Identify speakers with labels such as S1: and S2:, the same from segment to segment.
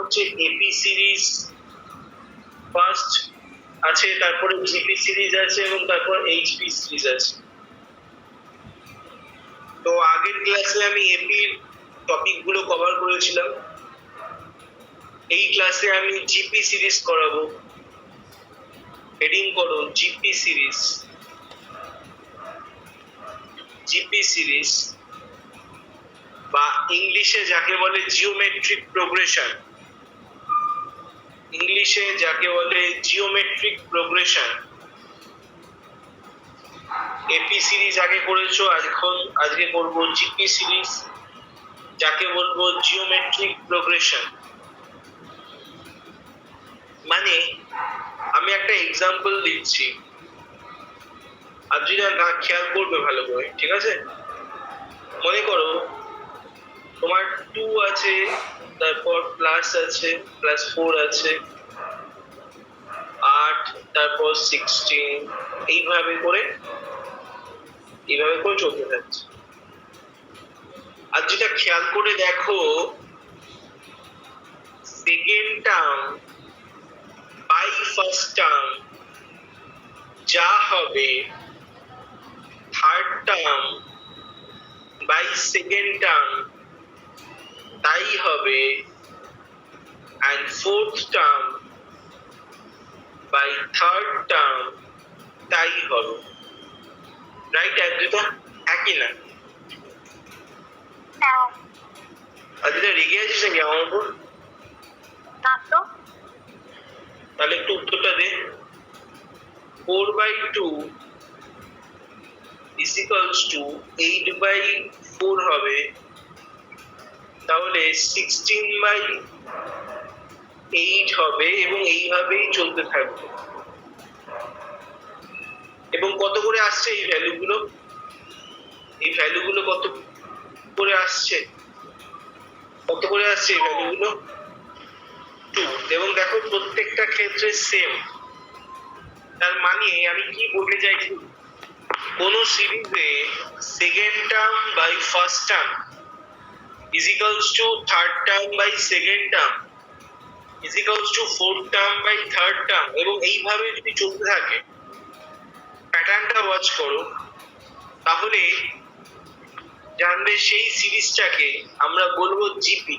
S1: হচ্ছে AP series first আছে, তারপরে জিপি সিরিজ আছে এবং তারপর এইচপি সিরিজ আছে। তো আগের ক্লাসে আমি এপির টপিক গুলো কভার করেছিলাম, এই ক্লাসে আমি জিপি সিরিজ করাবো। হেডিং করো জিপি সিরিজ। জিপি সিরিজ বা ইংলিশে যাকে বলে জিওমেট্রিক প্রোগ্রেশন, ইংলিশে যাকে বলে জিওমেট্রিক প্রোগ্রেশন। এপি সিরিজ আগে করেছো, আজকে করব জিপি সিরিজ, যাকে বলবো জিওমেট্রিক প্রোগ্রেশন। মানে আমি একটা এক্সাম্পল দিচ্ছি, আর যদি খেয়াল করবে ভালো করে, ঠিক আছে? মনে করো তোমার 2 আছে, তারপর প্লাস আছে, প্লাস 4 আছে, 8, তারপর 16, এইভাবে করে চলতে থাকছে। আর যেটা খেয়াল করে দেখো, second term by first term যা হবে, third term by second term তাই হবে, and fourth term by third term তাই হবে। রাইট? অদ্রিতা, একই না? অদ্রিতা রেগে আছিস নাকি আমার উপর?
S2: না তো।
S1: তাহলে একটু উত্তরটা দে। 4/2 is equals to 8/4 হবে, তাহলে 16/8 হবে, এবং এইভাবেই চলতে থাকবে। এবং কত করে আসছে এই ভ্যালুগুলো? এই ভ্যালুগুলো কত করে আসছে? কত করে আসছে এই ভ্যালুগুলো? 2। এবং দেখো প্রত্যেকটা ক্ষেত্রে সেম। তার মানে আমি কি বলতে চাইছি, কোন সিরিজে second term by first term is equals to third term by second term is equals to fourth term by third term, এবং এইভাবে যদি চলতে থাকে, প্যাটার্নটা ওয়াচ করো, তাহলে জানবে সেই সিরিজটাকে আমরা বলবো জিপি।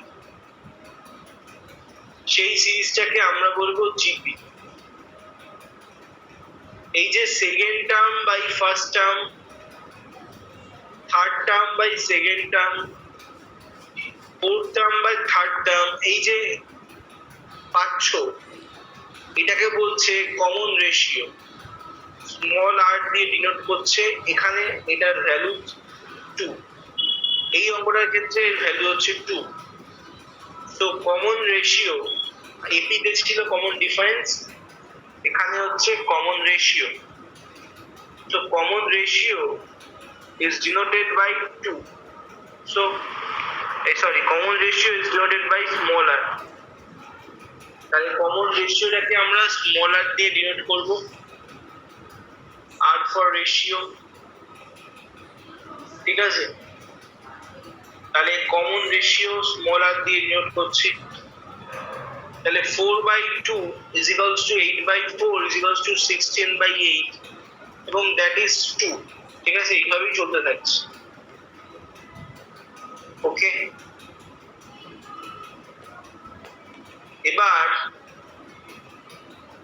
S1: সেই সিরিজটাকে আমরা বলবো জিপি। এই যে second term by first term, third term by second term, fourth term by third term, এই যে পাচ্ছ, এটাকে বলছে কমন রেশিও। স্মল আর দিয়ে ডিনোট করছে, এখানে এটার ভ্যালু 2, এই অঙ্কটার ক্ষেত্রে এর ভ্যালু হচ্ছে 2। তো কমন রেশিও, এপিতে ছিল কমন ডিফারেন্স, এখানে হচ্ছে কমন রেশিও। তো common ratio is denoted by 2. So common ratio is denoted by small r. তাহলে কমন রেশিওটাকে আমরা স্মল আর দিয়ে ডিনোট করব, আর ফর রেশিও, ঠিক আছে? তাহলে কমন রেশিও স্মল আর দিয়ে ডিনোট করছি। তাহলে 4/2 is equals to 8/4 is equals to 16/8, এবং that is 2। ঠিক আছে? এইভাবেই চলতে থাকছে। ওকে, এবার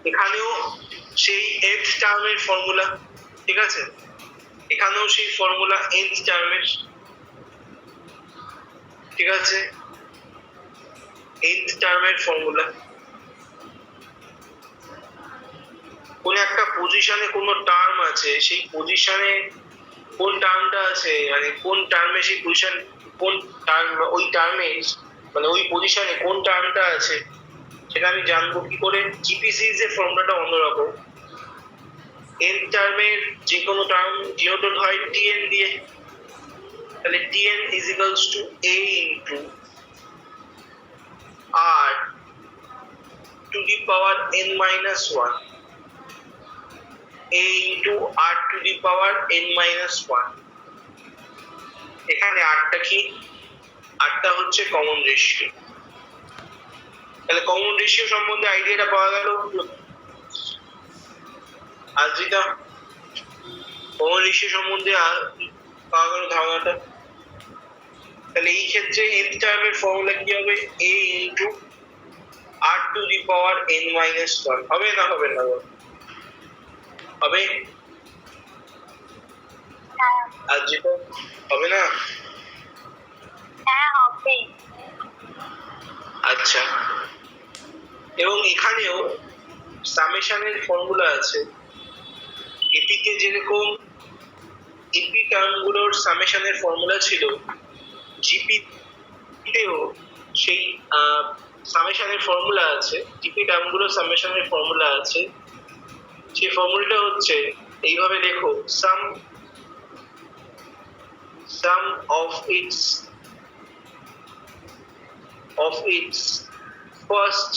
S1: এখানেও সেই nth টার্মের ফর্মুলা, ঠিক আছে? এখানেও সেই ফর্মুলা nth টার্মের, ঠিক আছে? nth টার্মের ফর্মুলা। কোন একটা পজিশনে কোন টার্ম আছে, সেই পজিশনে কোন টার্মটা আছে, মানে কোন টার্মে সেই পজিশন, কোন টার্ম ওই টার্মে, মানে ওই পজিশনে কোন টার্মটা আছে, সেটা আমি জানবো কি করে? জিপি সিরিজের ফর্মুলাটা অন্যরকম। n টার্মের যে কোনো টার্ম ডিনোটেড হয় tn দিয়ে, তাহলে tn is equals to a into r to the power n minus 1, a into r to the power n minus 1। এখানে আরটা কি? আরটা হচ্ছে কমন রেশিও। তাহলে কমন রেশিও সম্বন্ধে আইডিয়াটা পাওয়া গেল। আদ্রিতা, কমন রেশিও সম্বন্ধে পাওয়া গেল ধারণাটা। তাহলে এই ক্ষেত্রে nth টার্মের ফর্মুলা কি হবে? a into r to the power n minus 1 হবে না? হবে না? হবে
S2: হ্যাঁ
S1: আদ্রিতা, হবে না?
S2: হ্যাঁ হবে।
S1: আচ্ছা, এবং এখানেও সামেশনের ফর্মুলা আছে। এপিতে যেরকম এপি টার্মগুলোর সামেশনের ফর্মুলা ছিল, জিপি তেও সেই সামেশনের ফর্মুলা আছে, জিপি টার্মগুলোর সামেশনের ফর্মুলা আছে। সেই ফর্মুলাটা হচ্ছে এইভাবে দেখো, সাম অফ ইটস ফার্স্ট,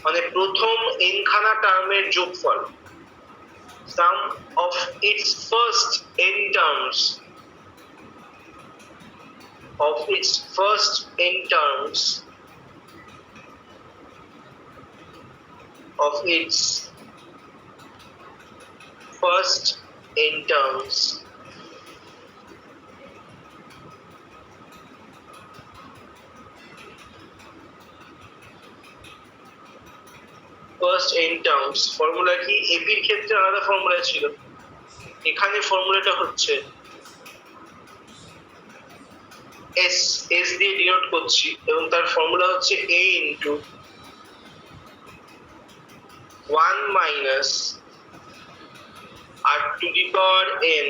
S1: মানে প্রথম n খানা টার্মের যোগফল, sum of its first n terms, of its first n terms, of its first n terms, first n terms formula কি? এপির ক্ষেত্রে আলাদা ফর্মুলা ছিল, এখানে ফর্মুলাটা হচ্ছে s দিয়ে ডিনোট করছি, এবং তার ফর্মুলা হচ্ছে a into 1 minus r to the power n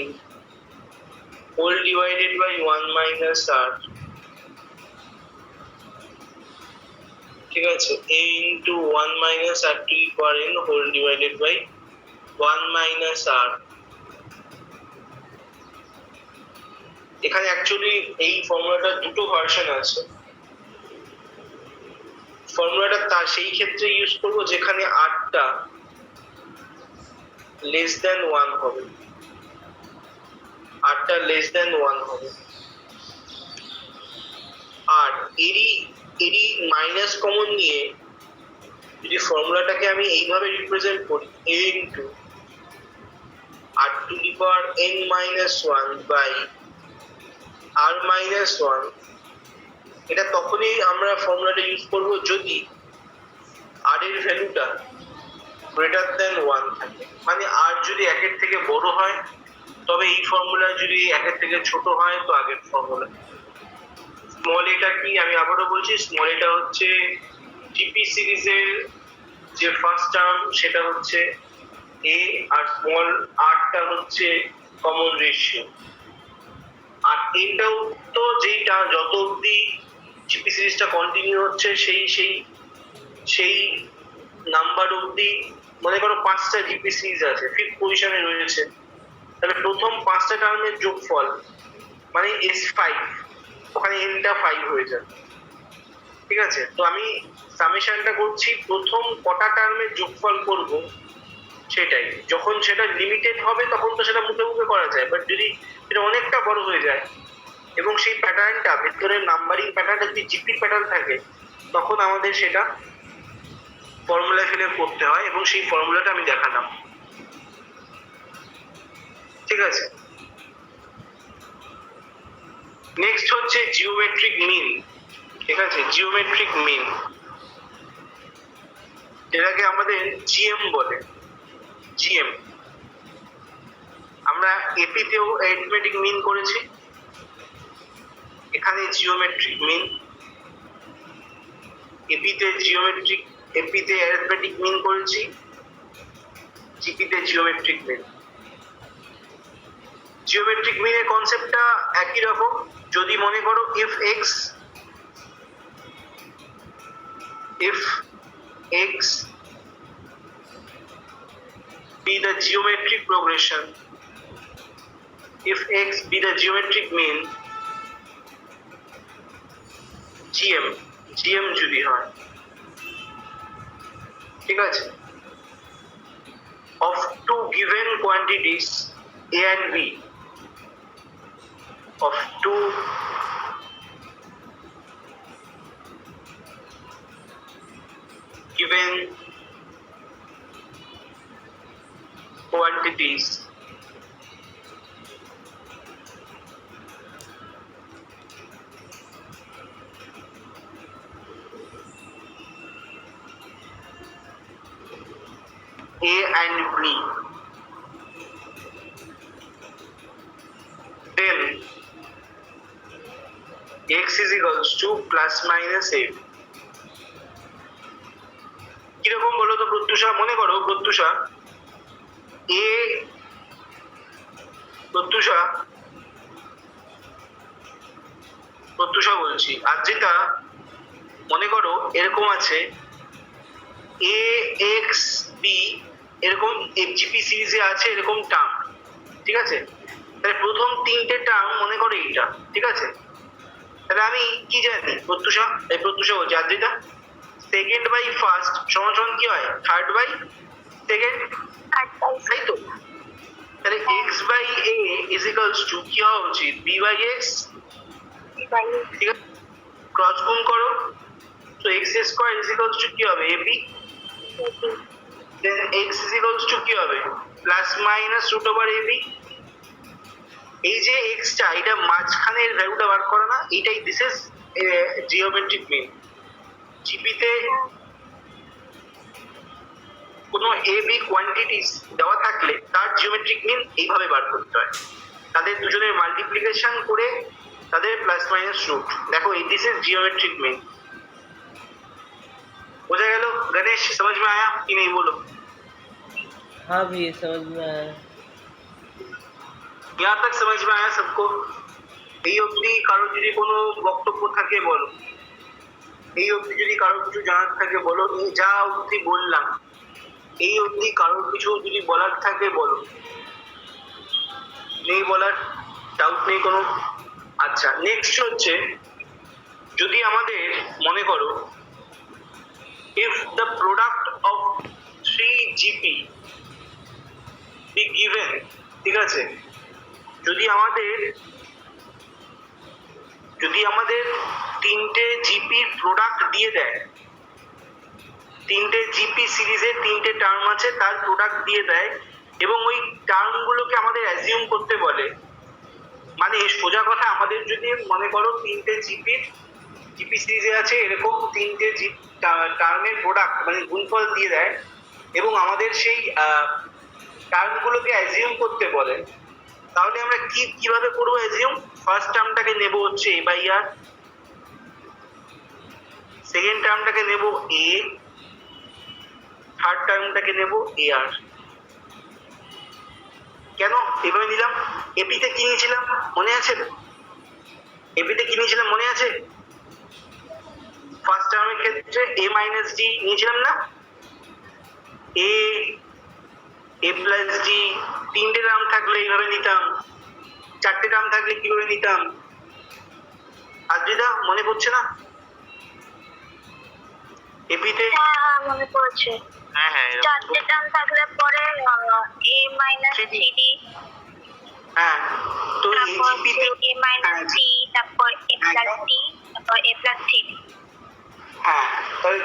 S1: whole divided by 1 minus r। ঠিক আছে, a into 1 minus r to the power n whole divided by 1 minus r। এখানে অ্যাকচুয়ালি এই ফর্মুলাটার দুটো ভার্সন আছে। ফর্মুলাটা তার সেই ক্ষেত্রে ইউজ করব যেখানে rটা লেস দ্যান 1 হবে, rটা লেস দ্যান 1 হবে। আর এরই মাইনাস কমন নিয়ে যদি ফর্মুলাটাকে আমি এইভাবে রিপ্রেজেন্ট করি, a into r to the power n minus 1 by r minus 1, এটা তখনই আমরা ফর্মুলাটা ইউজ করব যদি r এর ভ্যালুটা গ্রেটার দ্যান 1 থাকে, মানে r যদি 1 এর থেকে বড় হয় তবে এই ফর্মুলা, যদি 1 এর থেকে ছোট হয় তো আগের ফর্মুলা। স্মল এটা কি আমি আবারও বলছি, স্মল এটা হচ্ছে জিপি সিরিজের যে ফার্স্ট টার্ম সেটা হচ্ছে a, আর স্মল rটা হচ্ছে কমন রেশিও। আর এটাও তো যেটা যত অবধি জিপি সিরিজটা কন্টিনিউ হচ্ছে সেই নাম্বার অবধি, মনে করো 5টা জিপি সিরিজ আছে, ফিফথ পজিশনে রয়েছে, তাহলে প্রথম 5টা টার্মের যোগফল মানে S5, ওখানে nটা 5 হয়ে যায়। ঠিক আছে, তো আমি সামেশনটা করছি প্রথম কটা টার্মের যোগফল করব সেটাই। যখন সেটা লিমিটেড হবে তখন তো সেটা মুখে মুখে করা যায়, বাট যদি এটা অনেকটা বড় হয়ে যায় এবং সেই প্যাটার্নটা ভেতরের নাম্বারিং প্যাটার্নটা যদি জিপি প্যাটার্ন থাকে, তখন আমাদের সেটা ফর্মুলা ফিল করতে হয়, এবং সেই ফর্মুলাটা আমি দেখালাম। ঠিক আছে, নেক্সট হচ্ছে জিওমেট্রিক মিন। ঠিক আছে, জিওমেট্রিক মিন, যেটাকে আমাদের জিএম বলে। জিএম আমরা এপিতেও অ্যারিথমেটিক মিন করেছি, এখানে জিওমেট্রিক মিন। এপিতে অ্যারিথমেটিক মিন করেছি, জিপিতে জিওমেট্রিক মিন। জিওমেট্রিক মিনের কনসেপ্টটা একই রকম। যদি মনে করো if x be the geometric progression, if x be the geometric mean, GM যদি হয়, ঠিক আছে, of two given quantities a and b, of two given quantities A and B, then x is equals to plus minus a. কিরকম বলো তো প্রত্যুষা? মনে করো প্রত্যুষা এ প্রত্যুষা প্রত্যুষা বলছি, আর্জিতা মনে করো এরকম আছে এ এক্স বি, এরকম জিপি সিরিজে আছে এরকম টার্ম, ঠিক আছে? তাহলে প্রথম তিনটে টার্ম মনে করো এইটা, ঠিক আছে? তাহলে আমি কি জানি প্রত্যুষা, এই প্রত্যুষা বলছি আদ্রিতা, সেকেন্ড বাই ফার্স্ট সমান সমান কি হয়? থার্ড বাই সেকেন্ড, তাই তো? তাহলে x by a is equals to কি হওয়া উচিত? বি বাই এক্স, ঠিক আছে? ক্রস গুণ করো, তো x square is equals to কি হবে? A b, then x is equals to কি হবে? Plus minus root over a b. এই যে এক্সটা, এটা মাঝখানের ভ্যালুটা বার করা না, এটাই দিস ইজ জিওমেট্রিক মিন। জিপিতে কোনো এ বি কোয়ান্টিটিস দেওয়া থাকলে তার জিওমেট্রিক মিন এইভাবে বার করতে হয়, তাদের দুজনের মাল্টিপ্লিকেশন করে তাদের প্লাস মাইনাস রুট। দেখো এই দিস इज जियोमेट्रिक मीन। বোঝা গেল गणेश? समझ में आया कि नहीं बोलो?
S3: हाँ भैया समझ में आया।
S1: यहाँ तक समझ में आया सबको? এই অবধি কারো যদি কোনো বক্তব্য থাকে বলো, এই অবধি যদি কারো কিছু জানার থাকে বলো, এই যা অবধি বললাম এই অবধি কারোর কিছু যদি বলার থাকে বলো, নেই বলার? ডাউট নেই কোনো? আচ্ছা, নেক্সট হচ্ছে যদি আমাদের মনে করো if the product of 3GP be given, ঠিক আছে? যদি আমাদের তিনটে জিপির প্রোডাক্ট দিয়ে দেয়, তিনটে জিপি সিরিজের তিনটে টার্ম আছে তার প্রোডাক্ট দিয়ে দেয়, এবং ওই টার্মগুলোকে আমাদের অ্যাজিউম করতে বলে, মানে সোজা কথা আমাদের যদি মনে করো তিনটে জিপি সিরিজে আছে এরকম তিনটে টার্মের প্রোডাক্ট মানে গুণফল দিয়ে দেয়, এবং আমাদের সেই টার্মগুলোকে অ্যাজিউম করতে বলে, তাহলে আমরা কিভাবে করবো অ্যাজিউম? ফার্স্ট টার্মটাকে নেব হচ্ছে এ বাই আর, সেকেন্ড টার্মটাকে নেব এ, থার্ড টার্মটাকে নেব এ আর। কেন এভাবে নিলাম? এপিতে কি নিয়েছিলাম মনে আছে? এপিতে কি নিয়েছিলাম মনে আছে? ফার্স্ট টার্মের ক্ষেত্রে এ মাইনাস ডি নিয়েছিলাম না? এ প্লাস ডি, তিনটে টার্ম থাকলে এইভাবে নিতাম, চারটে টার্ম থাকলে কিভাবে নিতাম? আদ্রিতা মনে পড়ছে না? এপিতে
S2: মনে পড়ছে।
S1: হ্যাঁ হ্যাঁ
S2: চারটে টার্ম থাকলে পরে a মাইনাস সিডি,
S1: হ্যাঁ, তো
S2: তারপর
S1: এপিতে
S2: a মাইনাস সি, তারপর a প্লাস ডি, তারপর a প্লাস সি।
S1: হ্যাঁ, তাহলে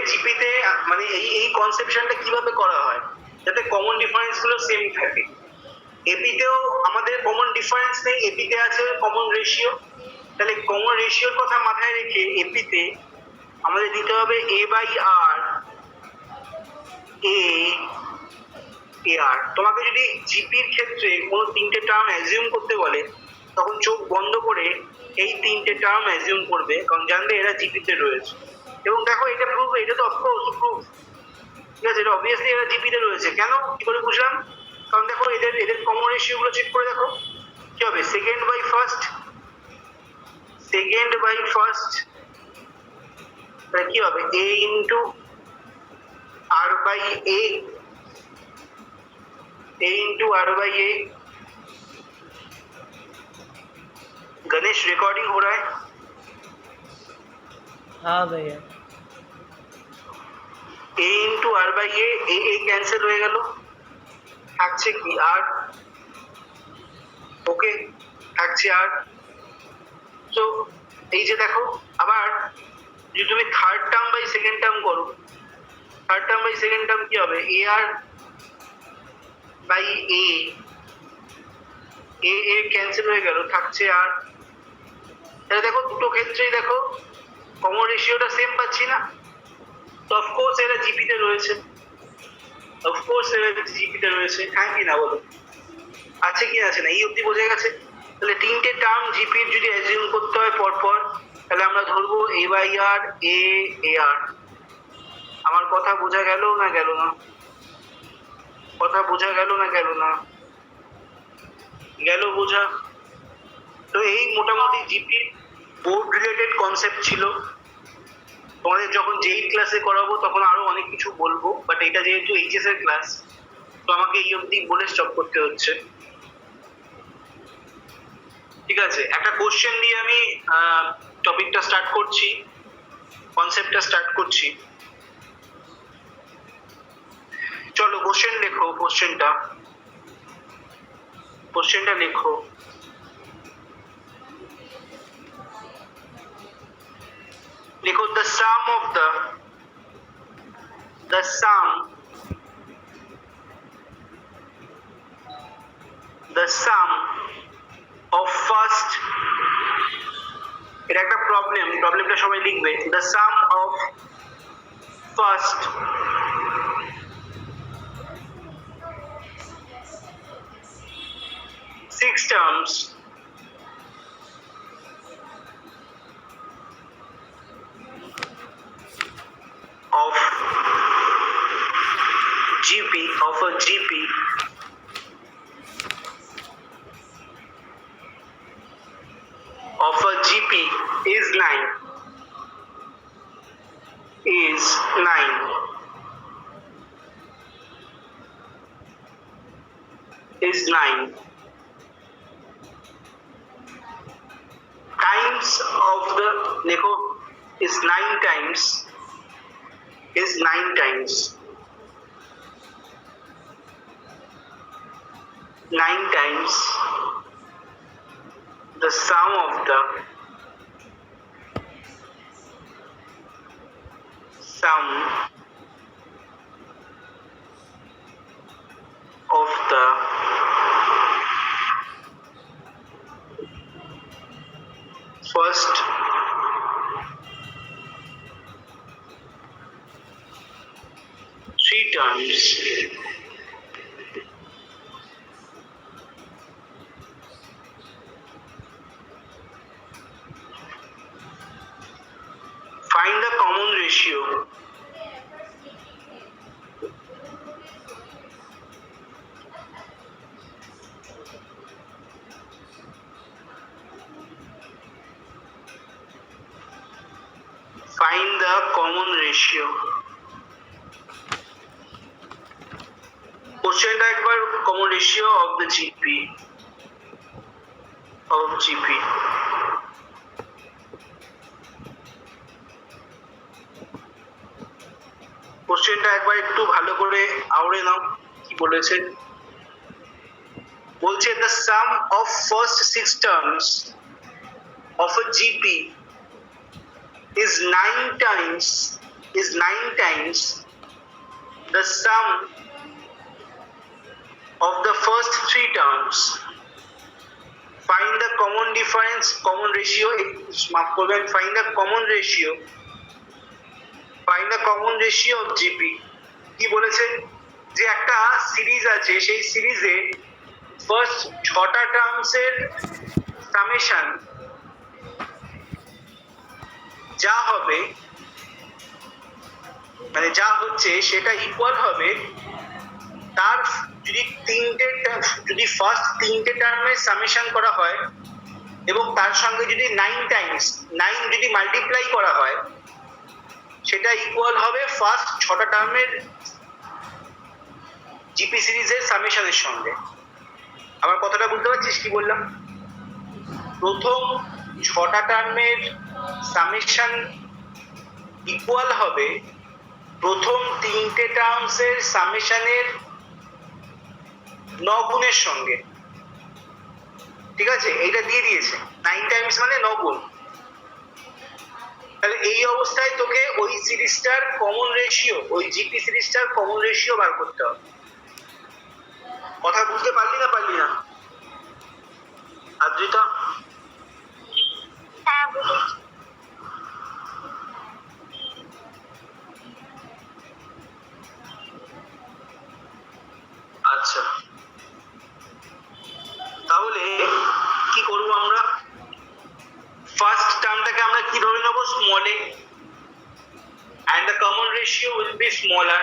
S1: জিপিতে মানে এই কনসেপশনটা কিভাবে করা হয় যাতে কমন ডিফারেন্স গুলো সেম থাকে। এপিতেও আমাদের কমন ডিফারেন্স নেই, এপিতে আছে কমন রেশিও। তাহলে কমন রেশিওর কথা মাথায় রেখে এপিতে আমাদের দিতে হবে এ বাই আর, এ আর। তোমাকে যদি জিপির ক্ষেত্রে কোনো তিনটে টার্ম অ্যাজিউম করতে বলে তখন চোখ বন্ধ করে এই তিনটে টার্ম অ্যাজিউম করবে, কারণ জানবে এরা জিপিতে রয়েছে। এবং দেখো এটা প্রুফ, এটা তো অফকোর্স প্রুফ, ঠিক আছে? এটা অবভিয়াসলি এরা জিপিতে রয়েছে। কেন, কি করে বুঝলাম? কারণ দেখো এদের কমন রেশিও গুলো চেক করে দেখো কি হবে। সেকেন্ড বাই ফার্স্ট কি হবে? A into R by A, Ganesh recording हो रहा है?
S3: हाँ भैया।
S1: a into R by A cancel হয়ে গেল, থাকছে কি আর, ওকে থাকছে আর। তো এই যে দেখো আবার যদি তুমি third term by second term করো third term by second term কি হবে? এ আর by A, A A cancel হয়ে গেল, থাকছে আর। তাহলে দেখো দুটো ক্ষেত্রেই দেখো কমন রেশিওটা সেম পাচ্ছি না? তো অফকোর্স এরা জিপিতে রয়েছে, অফকোর্স এরা জিপিতে রয়েছে, হ্যাঁ কি না বলো? আছে কি আছে না? এই অবধি বোঝা গেছে। তাহলে তিনটে টার্ম জিপির যদি অ্যাজিউম করতে হয় পরপর, তাহলে আমরা ধরবো এ বাই আর, এ এ আর। আমার কথা বোঝা গেল না গেল না? কথা বোঝা গেল না গেল না? গেল বোঝা? তো এই মোটামুটি জিপির বোর্ড রিলেটেড কনসেপ্ট ছিল। তোমাদের যখন যেই ক্লাসে করাবো তখন আরো অনেক কিছু বলবো, বাট এটা যেহেতু এইচএস এর ক্লাস, তো আমাকে এই অবধি বলে স্টপ করতে হচ্ছে। ঠিক আছে, একটা কোশ্চেন দিয়ে আমি টপিকটা স্টার্ট করছি, কনসেপ্টটা স্টার্ট করছি। চলো কোশ্চেন লেখো, কোশ্চেনটা লেখো। লেখো the sum of the sum of first, এটা একটা প্রবলেমটা সবাই লিখবে। the sum of first six terms of GP is 9. Times of the देखो is 9 times the sum of the first three terms find the common ratio কোশ্চেনটা একবার common ratio of the GP কোশ্চেনটা একবার একটু ভালো করে আওড়ে নাও, কি বলেছে? বলছে the sum of first six terms of a GP is 9 times the sum of the first three terms. Find the common ratio of GP. কি বলেছে? যে একটা সিরিজ আছে, সেই সিরিজে ফার্স্ট 6টা টার্মস এর সামেশন যা হবে, মানে যা হচ্ছে সেটা ইকুয়াল হবে তার যদি ফার্স্ট তিনটে টার্মের সামেশন করা হয় এবং তার সঙ্গে যদি 9 যদি মাল্টিপ্লাই করা হয়, সেটা ইকুয়াল হবে ফার্স্ট 6টা টার্মের জিপি সিরিজের সামেশনের সঙ্গে। আমার কথাটা বুঝতে পারছিস কি বললাম? প্রথম 6টা টার্মের সামেশন ইকুয়াল হবে প্রথম 3টে টার্মসের সামেশনের 9 গুণের সঙ্গে। ঠিক আছে, এইটা দিয়ে দিয়েছে 9 টাইমস মানে 9 গুণ। তাহলে এই অবস্থায় তোকে ওই সিরিজটার কমন রেশিও, ওই জিপি সিরিজটার কমন রেশিও বার করতে হবে। কথা বুঝতে পারলি না আদ্রিতা?
S2: হ্যাঁ বুঝেছি।
S1: আচ্ছা, তাহলে কি করবো আমরা? ফার্স্ট টার্মটাকে আমরা কি ধরে নেবো? Small A, and the common ratio will be smaller.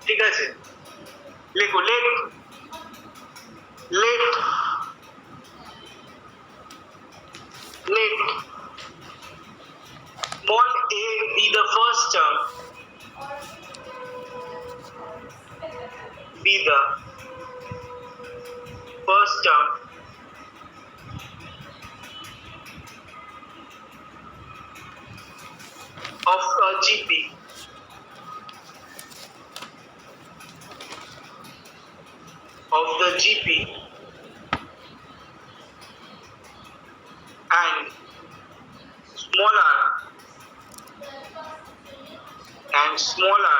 S1: ঠিক আছে, লেখো let small a be the first term, be the first term of a GP of the GP and smaller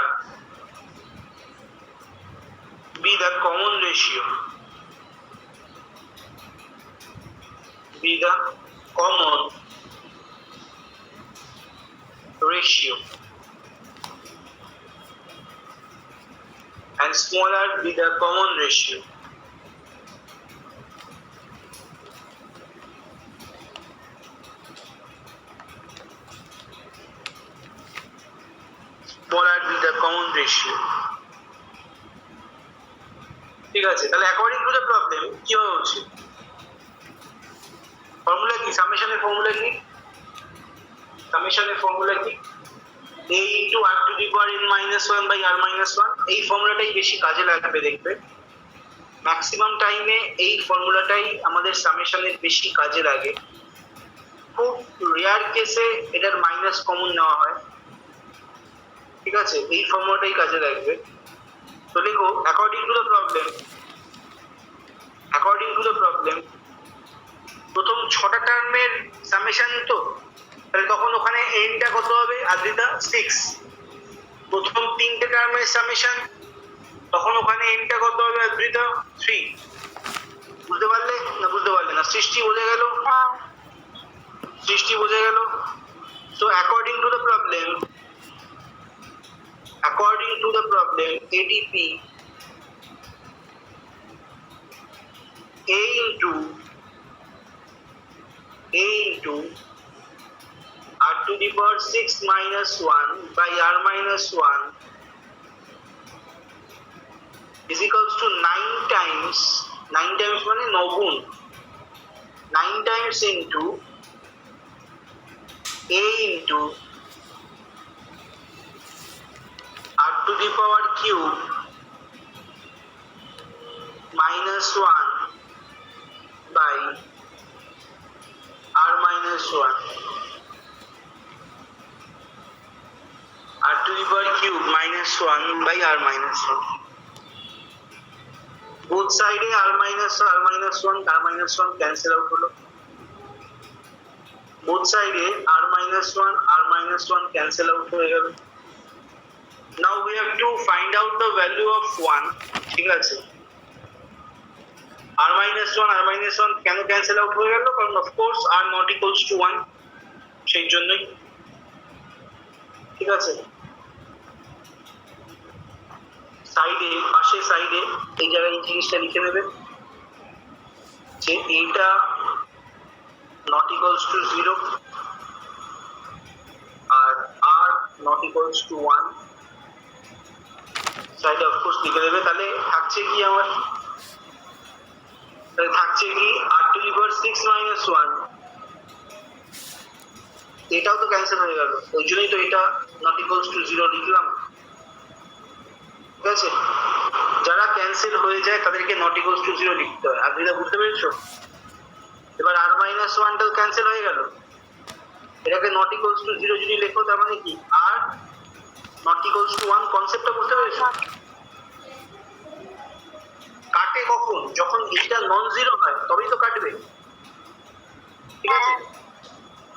S1: be the common ratio, be the common ratio, and smaller be the common ratio. Smaller be the common ratio. ঠিক আছে, তাহলে according to the problem কি হওয়া উচিত? Formula কি? সামেশনের formula কি? a into r to the power n minus 1 by r minus 1। এই ফর্মুলাটাই বেশি কাজে লাগবে, দেখবে ম্যাক্সিমাম টাইমে এই ফর্মুলাটাই আমাদের সামেশনের বেশি কাজে লাগে। খুব রেয়ার কেসে এটার মাইনাস কমন নেওয়া হয়। ঠিক আছে, এই ফর্মুলাটাই কাজে লাগবে। তো লিখো অ্যাকর্ডিং টু দ্য প্রবলেম প্রথম 6টা টার্মের সামেশন, তো তাহলে তখন ওখানে এনটা কত হবে আদ্রিতা? 6। প্রথম 3টে টার্মের সামেশন, তখন ওখানে এনটা কত হবে আদ্রিতা? 3। বুঝতে পারলে না? সৃষ্টি বোঝা গেল? তো according to the problem ADP A into r to the power 6 minus 1 by r minus 1 is equals to 9 times মানে 9 গুণ, 9 times into a into r to the power cube minus 1 by r minus 1, r to the power cube minus 1 by r minus 1। both side A r minus 1 cancel out হলো। both side এ r minus 1 cancel out হয়ে গেল। now we have to find out the value of 1। ঠিক আছে, r minus 1 কেন cancel out হয়ে গেল? কারণ of course r not equals to 1, সেই জন্যই। ঠিক আছে, পাশে সাইডে এই জায়গায় এই জিনিসটা লিখে নেবে যে এইটা not equals to 0 R r not equals to 1 সাইডে of course লিখে দেবে। তাহলে থাকছে কি r to the power 6 minus 1, এটাও তো ক্যান্সেল হয়ে গেল, ওই জন্যই তো এটা not equals to 0 লিখলাম। ঠিক আছে, যারা ক্যান্সেল হয়ে যায় তাদেরকে not equals to 0 লিখতে হয়। আপনি বুঝতে পেরেছো? এবার r minus 1টাও ক্যান্সেল হয়ে গেল, এটাকে not equals to 0 যদি লেখো তার মানে কি r not equals to 1 কনসেপ্টটা বুঝতে পেরেছো? কাটে কখন? যখন এটা নন জিরো হয় তবেই তো কাটবে। ঠিক আছে,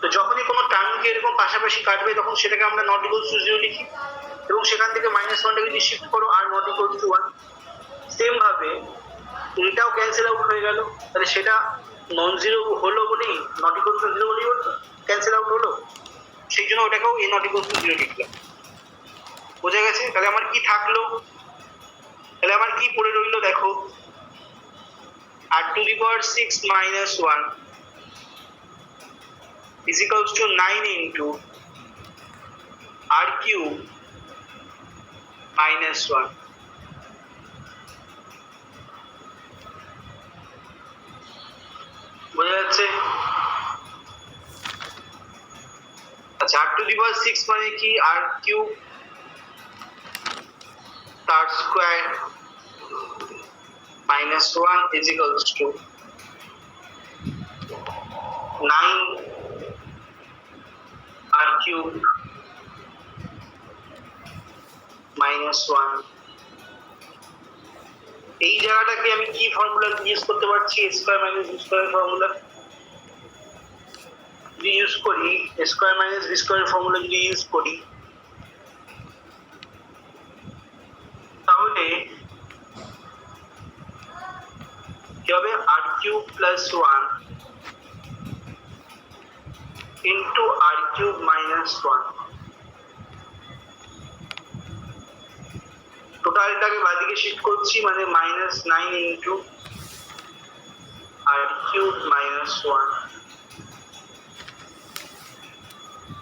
S1: তো যখনই কোনো টার্মকে এরকম পাশাপাশি কাটবে তখন সেটাকে আমরা নট ইকুয়ালস টু 0 লিখি, এবং সেখান থেকে -1টাকে যদি শিফট করো are not equals to 1, same ভাবে এটাও ক্যান্সেল আউট হয়ে গেল, তাহলে সেটা নন জিরো হলো বলেই নট ইকুয়ালস টু 0 বলেই ক্যান্সেল আউট হলো, সেই জন্য ওটাকেও এ নট ইকুয়ালস টু 0 লিখলাম। বোঝা গেছে? তাহলে আমার কি থাকলো, তাহলে আমার কি পড়ে রইলো দেখো, r⁴ - 1 is equals to 9 into r³ - 1। বোঝা যাচ্ছে? আচ্ছা, r⁴ মানে কি, r³ তার square -1 is equals to 9 r³ -1। এই জায়গাটাকে আমি কি ফর্মুলা ইউজ করতে পারছি, square minus b square formula যদি ইউজ করি, square minus b square formula যদি ইউজ করি, তাহলে কি হবে, r³ + 1 into r³ - 1। টোটালটাকে বাদিকে শিফট করছি, মানে -9 into r³ - 1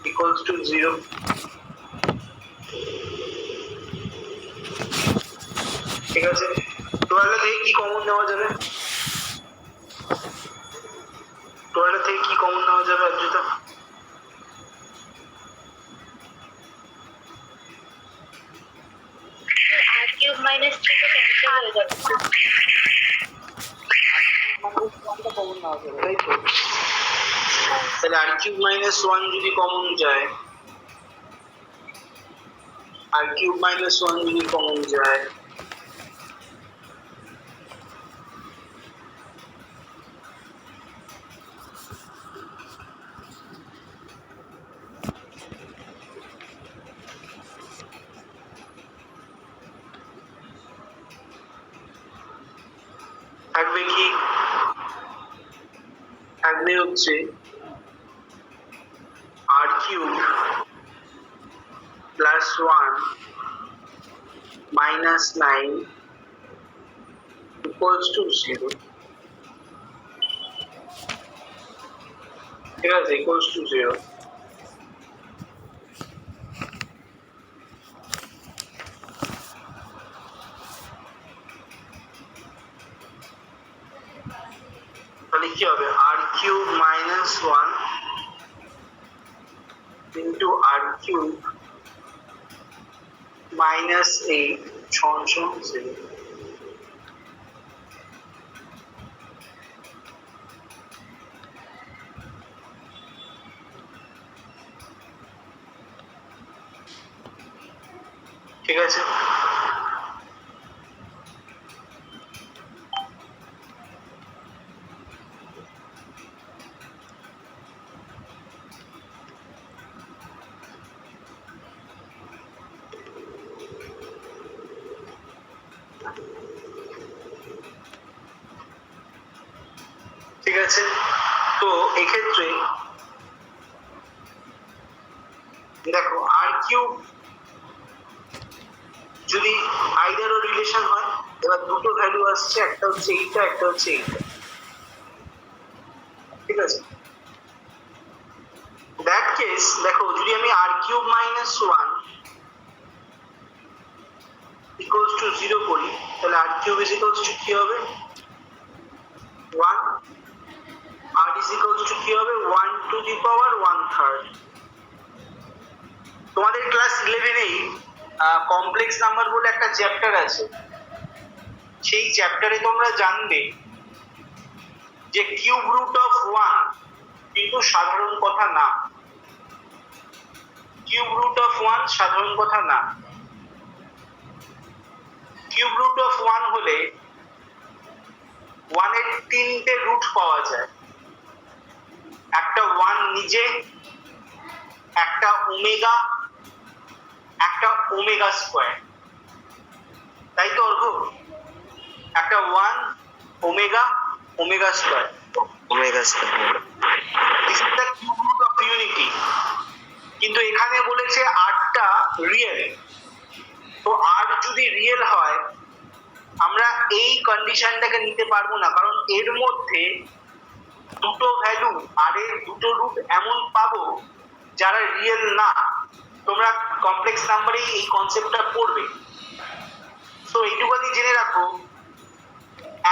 S1: equals to 0। ঠিক আছে, টোটালটা থেকে কি কমন নেওয়া যাবে, টোটালটা থেকে কি কমন নেওয়া যাবে অর্জিতা?
S2: r³ - 3 তো ক্যান্সেল হয়ে যাবে।
S1: তাই তো, তাহলে r³ - 1 যদি কমন যায়, r³ - 1 যদি কমন যায়, থাকবে কি, থাকবে হচ্ছে r³ + 1 - 9 equals to 0। ঠিক আছে, equals to 0। তাহলে কি হবে, r³ - 1 into r³ - 8 সমান 0। ঠিক আছে, ঠিক আছে। তো এক্ষেত্রে দেখো, r³ যদি আইদার ও রিলেশন হয়, এবার দুটো ভ্যালু আসছে, একটা হচ্ছে এইটা, একটা হচ্ছে এইটা। ঠিক আছে, দ্যাট কেস দেখো, যদি আমি r³ - 1 equals to 0 করি, তাহলে r³ is equals to কি হবে, 1, r is equals to কি হবে, 1⁻⁴। তোমাদের ক্লাস 11-এই কমপ্লেক্স নাম্বার বলে একটা চ্যাপ্টার আছে, সেই চ্যাপ্টারে তোমরা জানবে যে কিউব রুট অফ 1 কিন্তু সাধারণ কথা না, কিউব রুট অফ 1 সাধারণ কথা না। কিউব রুট অফ 1 হলে 1 এর 3টে রুট পাওয়া যায়, একটা ওয়ান নিজে, একটা ওমেগা, একটা ওমেগা স্কোয়ার, তাই তো অর্ঘ? একটা one omega omega square,
S4: omega square.
S1: This is the cube root of unity. কিন্তু এখানে বলেছে আরটা রিয়েল। তো আর যদি রিয়েল হয় আমরা এই কন্ডিশনটাকে নিতে পারবো না, কারণ এর মধ্যে দুটো ভ্যালু আর এর দুটো রুট এমন পাবো যারা রিয়েল না। তোমরা কমপ্লেক্স নাম্বারে এই কনসেপ্টটা পড়বে। সো এইটুকুনি জেনে রাখো,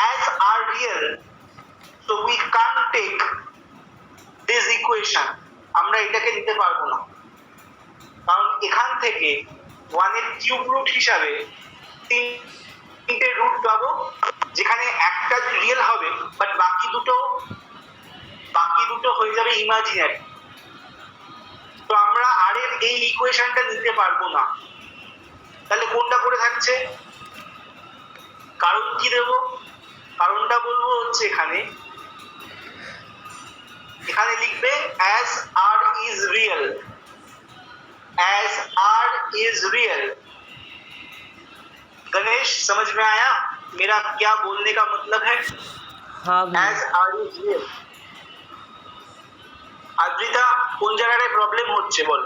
S1: as are real, so we can't take this equation, আমরা এটাকে নিতে পারবো না, কারণ এখান থেকে ওয়ানের কিউব রুট হিসাবে তিনটে রুট পাবো, যেখানে একটা রিয়েল হবে বাট বাকি দুটো হয়ে যাবে ইমাজিনারি। তো আমরা আর এর এই ইকুয়েশনটা নিতে পারবো না। তাহলে কোনটা পড়ে থাকছে? কারণ কি দেব? কারণটা বলবো হচ্ছে এখানে লিখবে as r is real, as r is real। Ganesh समझ में आया मेरा क्या बोलने का मतलब है?
S3: हाँ भैया।
S1: as r is real। Adrita কোন জায়গাটায় প্রবলেম হচ্ছে বল?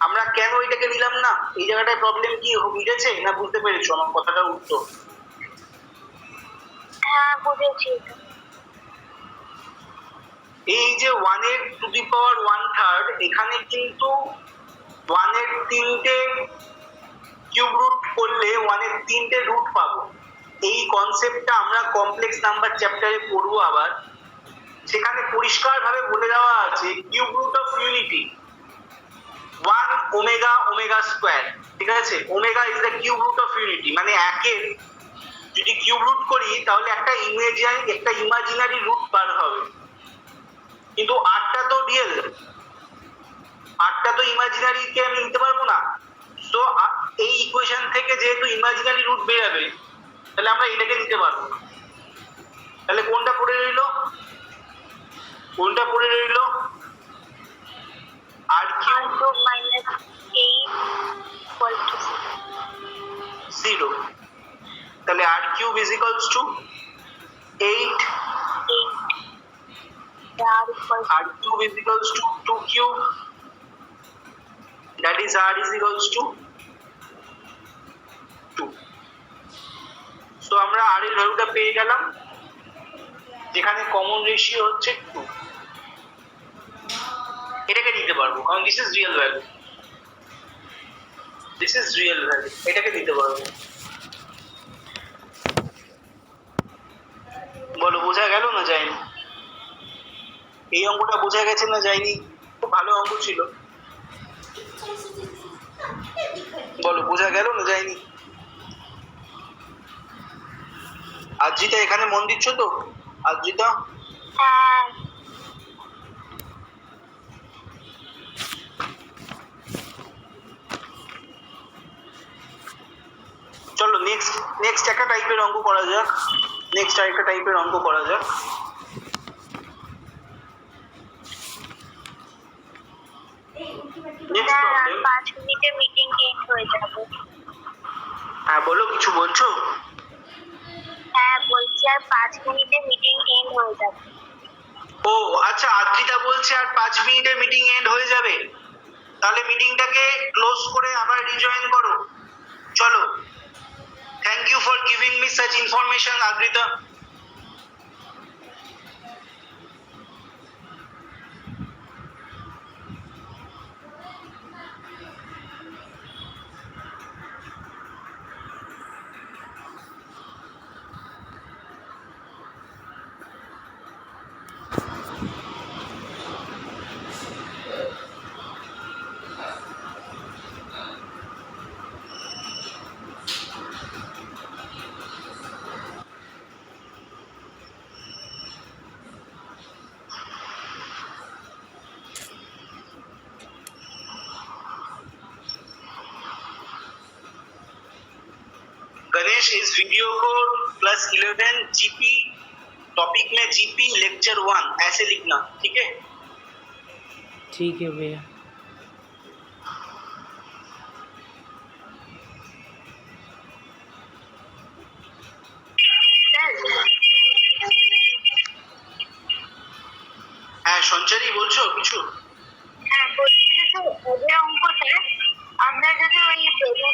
S1: আমরা কেন এটাকে নিলাম না? এই জায়গাটায় প্রবলেম কি বুঝেছে না বুঝতে পেরেছো আমার কথাটার উত্তর?
S2: হ্যাঁ বুঝেছি।
S1: এই যে 1 এর টু দি পাওয়ার 1/3, এখানে কিন্তু 1 এর 3টে কিউব রুট করলে 1 এর 3টে রুট পাবো। এই কনসেপ্টটা আমরা কমপ্লেক্স নাম্বার চ্যাপ্টারে পড়বো আবার। সেখানে পরিষ্কারভাবে বলে দেওয়া আছে cube root of unity 1 omega omega square, ঠিক আছে? Omega is the cube root of unity, মানে একের যদি কিউব রুট করি তাহলে একটা ইমাজিনারি রুট বার হবে। কিন্তু আটটা তো রিয়েল, আটটা তো ইমাজিনারিকে আমি নিতে পারবো না। তো এই ইকুয়েশন থেকে যেহেতু ইমাজিনারি রুট বেরোবে, তাহলে আমরা এটাকে নিতে পারবো না। তাহলে কোনটা পড়ে রইলো? R cube
S2: -8 =
S1: 0। তাহলে R cube is equals to 8,
S2: 8
S1: r cube is equals to 2 cube, that is r is equals to 2। so আমরা r এর ভ্যালুটা পেয়ে গেলাম, যেখানে কমন রেশিও হচ্ছে 2। এটাকে নিতে পারবো কারণ দিস ইজ রিয়েল ভ্যালু, এটাকে নিতে পারবো। বলো বোঝা গেল না যায়নি? এই অঙ্কটা বোঝা গেছে না যায়নি? খুব ভালো অঙ্ক ছিল, বলো বোঝা গেল না যায়নি? আদ্রিতা এখানে মন দিচ্ছ তো? আদ্রিতা
S2: হ্যাঁ
S1: চলো নেক্সট একটা টাইপের অঙ্ক করা যাক। নেক্সট আরেকটা টাইপের অঙ্ক করা যাক। Next problem.
S2: 5 মিনিটে মিটিং এন্ড হয়ে যাবে।
S1: হ্যাঁ বলো, কিছু বলছো?
S2: হ্যাঁ বলছি আর 5 মিনিটে মিটিং এন্ড হয়ে যাবে।
S1: ও আচ্ছা, আদ্রিতা বলছে আর 5 মিনিটে মিটিং এন্ড হয়ে যাবে। তাহলে মিটিংটাকে ক্লোজ করে আবার রিজয়েন করো। চলো, thank you for giving me such information Adrita. Ganesh इस वीडियो को +11 GP टॉपिक में जीपी लेक्चर 1 ऐसे लिखना, ठीक है?
S3: ठीक है भैया।
S1: হ্যাঁ সঞ্চারী বলছো কিছু?
S2: হ্যাঁ বলছি যে স্যার আগের অঙ্কটা আমরা যদি ওই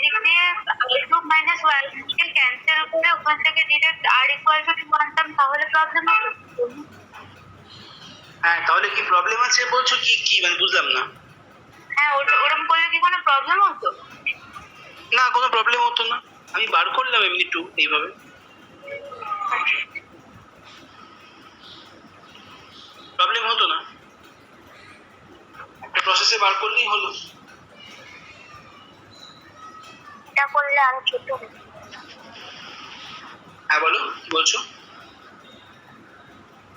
S2: দিক দিয়ে i2 মাইনাস y কে ক্যান্সেল করে ওখান থেকে ডিরেক্ট r ইকুয়াল টু 2 আনতাম তাহলে প্রবলেম হবে?
S1: হ্যাঁ তাহলে কি প্রবলেম আছে বলছো? কি কি মানে বুঝলাম না।
S2: হ্যাঁ ওরকম করলে কি কোনো প্রবলেম হতো?
S1: না কোনো প্রবলেম হতো না, আমি বার করলাম এমনি টু এইভাবে, প্রবলেম হতো না, একটা প্রসেসে বার করলেই হলো।
S2: এটা করলে আরো ছোট হবে।
S1: হ্যাঁ বলো কি বলছো?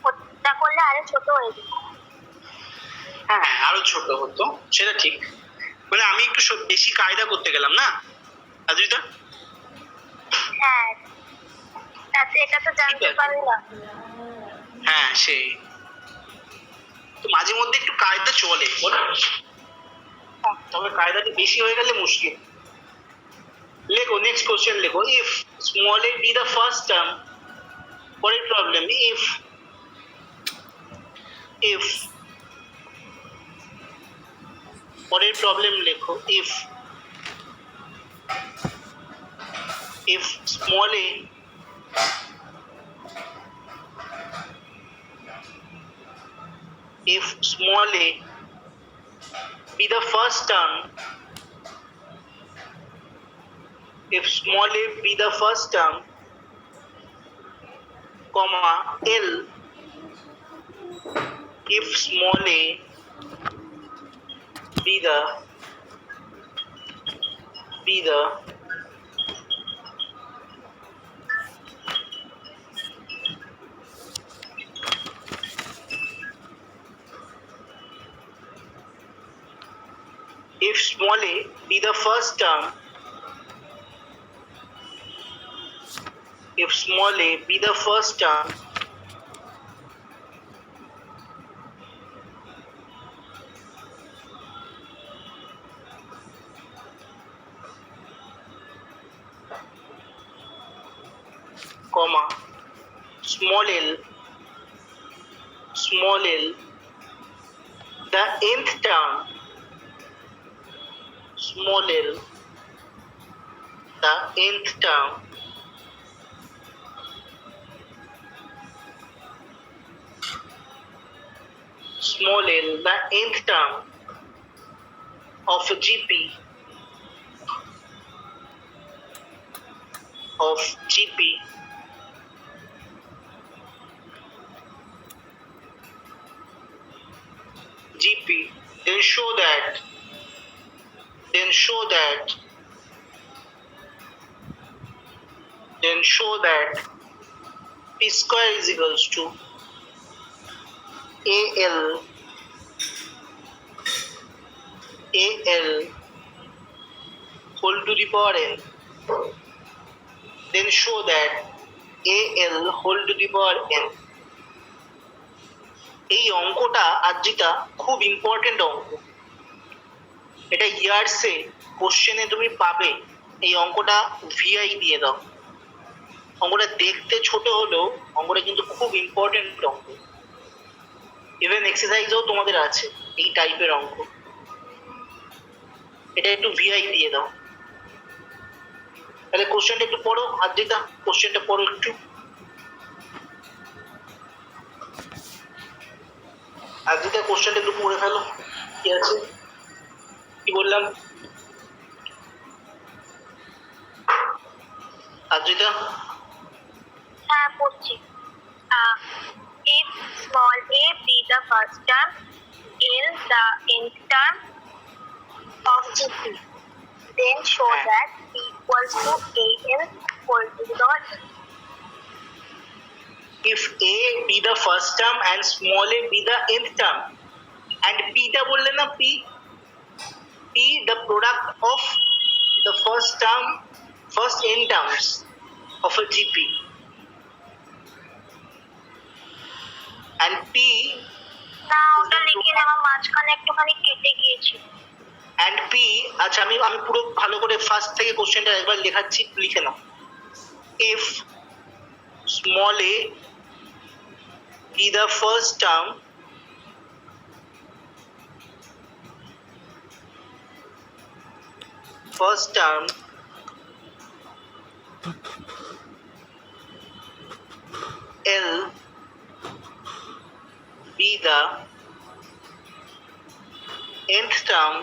S2: ওটা করলে আরো ছোট হয়ে যাবে।
S1: হ্যাঁ আরো ছোট হতো, সেটা ঠিক। মানে আমি একটু বেশি কায়দা করতে গেলাম না আদ্রিতা?
S2: হ্যাঁ তাতে এটা তো জানতে পারলাম।
S1: হ্যাঁ সেই তো মাঝে মধ্যে একটু কায়দা চলে বলো, তবে কায়দাটা বেশি হয়ে গেলে মুশকিল। লেখো নেক্সট কোশ্চেন লেখো, if small a be the first term, পরের প্রবলেম, if পরের প্রবলেম লেখো, if small a be the first term, if small a be the first term, comma L, if small a be the if small a be the first term, if small a be the first term, comma small l, the nth term, small l, the nth term, small l, the nth term of GP, then show that p square is equals to al whole to the power n, then show that al whole to the power n. এই অঙ্কটা আর্জিতা খুব important অঙ্ক, এটা ইয়ার্সে কোশ্চেনে তুমি পাবে। এই অঙ্কটা ভিআই দিয়ে দাও, অঙ্কটা দেখতে ছোট হলেও অঙ্কটা কিন্তু খুব ইম্পর্টেন্ট অঙ্ক। ইভেন এক্সারসাইজও তোমাদের আছে এই টাইপের অঙ্ক, এটা একটু ভিআই দিয়ে দাও। তাহলে কোশ্চেনটা একটু পড়ো আদ্রিতা, কোশ্চেনটা পড়ো একটু। আদ্রিতা কোশ্চেনটা একটু পড়ে ফেলো, কি আছে কি বললাম আদ্রিতা?
S2: হ্যাঁ পড়ছি। if small a be the first term, l the nth term of GP, then show that p equals to al whole to the power n.
S1: If a be the first term and small a be the nth term, and p টা বললে না, p the product of the first n terms of a GP, and P
S2: না ওটা লিখিনি, আমার মাঝখানে একটুখানি কেটে গিয়েছিল।
S1: and P, আচ্ছা আমি আমি পুরো ভালো করে ফার্স্ট থেকে কোশ্চেনটা একবার লেখাচ্ছি, লিখে নাও। If small a be the first term L be the nth term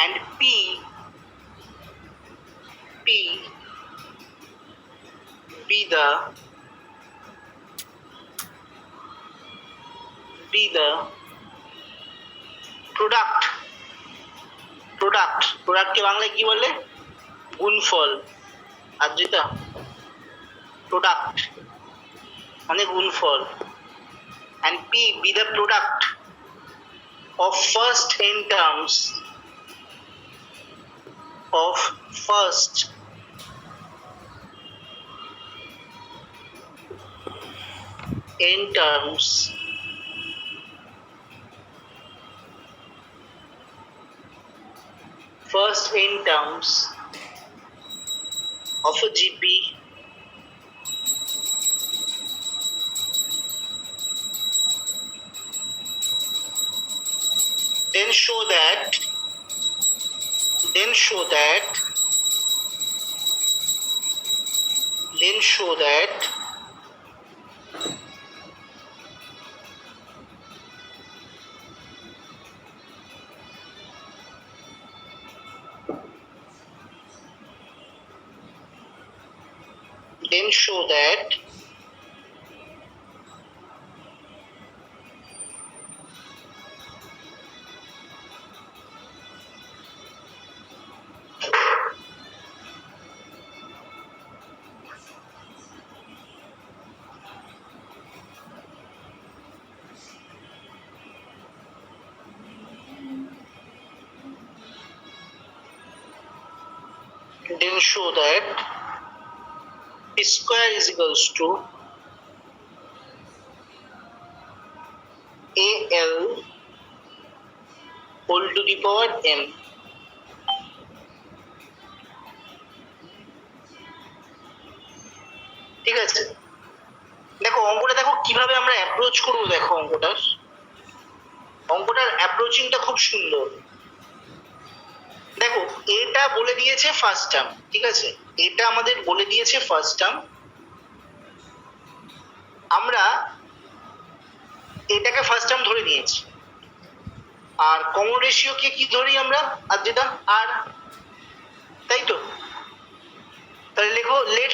S1: and P be the প্রোডাক্টকে বাংলায় কি বলে? গুণফল। আর যেটা প্রোডাক্ট মানে গুণফল, and P be the product of first n terms of first n terms of a GP then show that P square is equals to AL whole to the power m. ঠিক আছে, দেখো অঙ্কটা দেখো কিভাবে আমরা approach করবো। দেখো অঙ্কটার অ্যাপ্রোচিংটা খুব সুন্দর। দেখো এটা বলে দিয়েছে ফার্স্ট টার্ম, ঠিক আছে, এটা আমাদের বলে দিয়েছে ফার্স্ট টার্ম। আমরা এটাকে ফার্স্ট টার্ম ধরে নিয়েছি, আর কমন রেশিওকে কি ধরি আমরা? আর যেটা আর, তাই তো। তাহলে লেখো late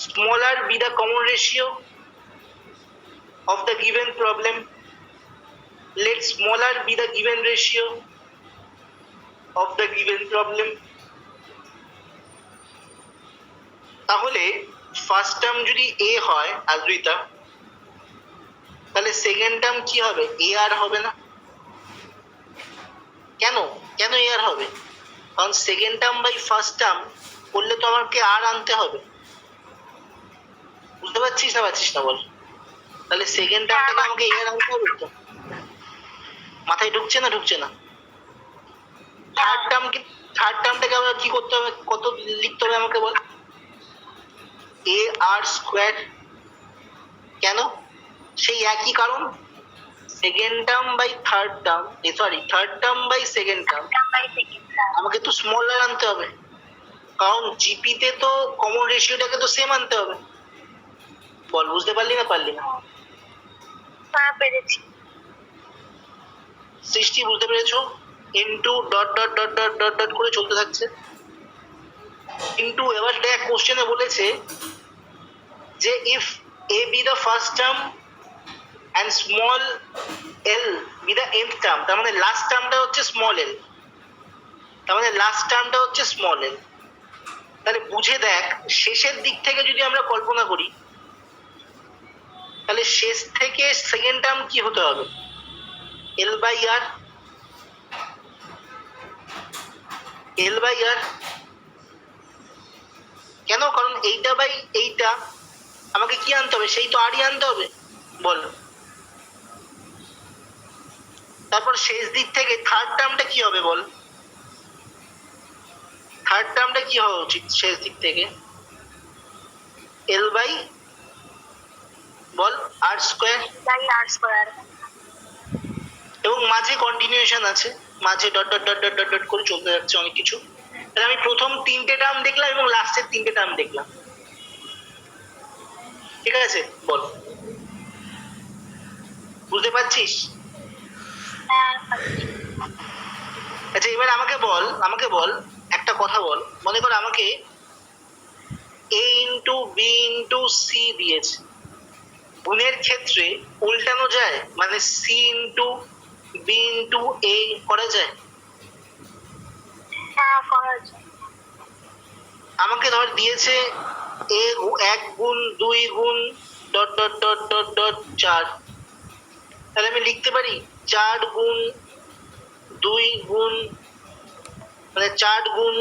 S1: smaller be the common ratio of the given problem. Let smaller be the given ratio of the given problem. তাহলে ফার্স্ট টার্ম যদি a হয় আদ্রিতা, তাহলে সেকেন্ড টার্ম কি হবে? a আর হবে না। কেন a আর হবে? কারণ second term by first term করলে তো আমাকে আর আনতে হবে। বুঝতে পারছিস না বল? তাহলে সেকেন্ড টার্মটাকে আমাকে এ আর আনতে হবে তো। মাথায় ঢুকছে না? থার্ড টার্মটাকে আমরা কি করতে হবে? কত লিখতে হবে আমাকে বল? এ আর স্কোয়ার। কেন? সেই একই কারণ, second term by third term, third term by second term আমাকে তো স্মলার আনতে হবে, কারণ জিপিতে তো কমন রেশিওটাকে তো সেম আনতে হবে। বল বুঝতে পারলি না?
S2: পেরেছি।
S1: সৃষ্টি বুঝতে পেরেছো? Into dot dot dot dot dot dot করে চলতে থাকছে। কিন্তু এবার দেখ কোশ্চেনে বলেছে যে if A B the first term and small L B the nth term, তার মানে লাস্ট টার্মটা হচ্ছে স্মল এল, তাহলে বুঝে দেখ শেষের দিক থেকে যদি আমরা কল্পনা করি, তাহলে শেষ থেকে সেকেন্ড টার্ম কি হতে হবে? L by R.
S5: L by R. কেন? কারণ এইটা বাই এইটা আমাকে কি আনতে হবে? সেই তো আরই আনতে হবে। বল। তারপর শেষ দিক থেকে থার্ড টার্মটা কি হবে বল? থার্ড টার্মটা কি হওয়া উচিত শেষ দিক থেকে? এল বাই বল R square.
S2: By R square.
S5: এবং মাঝে কন্টিনিউশন আছে, মাঝে dot dot dot dot dot dot করে চলতে যাচ্ছে অনেক কিছু। তাহলে আমি প্রথম 3টে টার্ম দেখলাম এবং লাস্টের 3টে টার্ম দেখলাম। ঠিক আছে, বল। বুঝতে পারছিস?
S2: হ্যাঁ,
S5: আচ্ছা, এবার আমাকে বল একটা কথা বল। মনে কর আমাকে এ ইন্টু বি ইন্টু সি দিয়েছে। গুণের ক্ষেত্রে উল্টানো যায়? মানে সি ইন্টু বি ইন্টু এ করা যায়?
S2: হ্যাঁ করা যায়।
S5: আমাকে ধর দিয়েছে এ 1 গুণ 2 গুণ dot dot dot dot dot 4। তাহলে আমি লিখতে পারি 4 গুণ 2 গুণ, মানে 4 গুণ,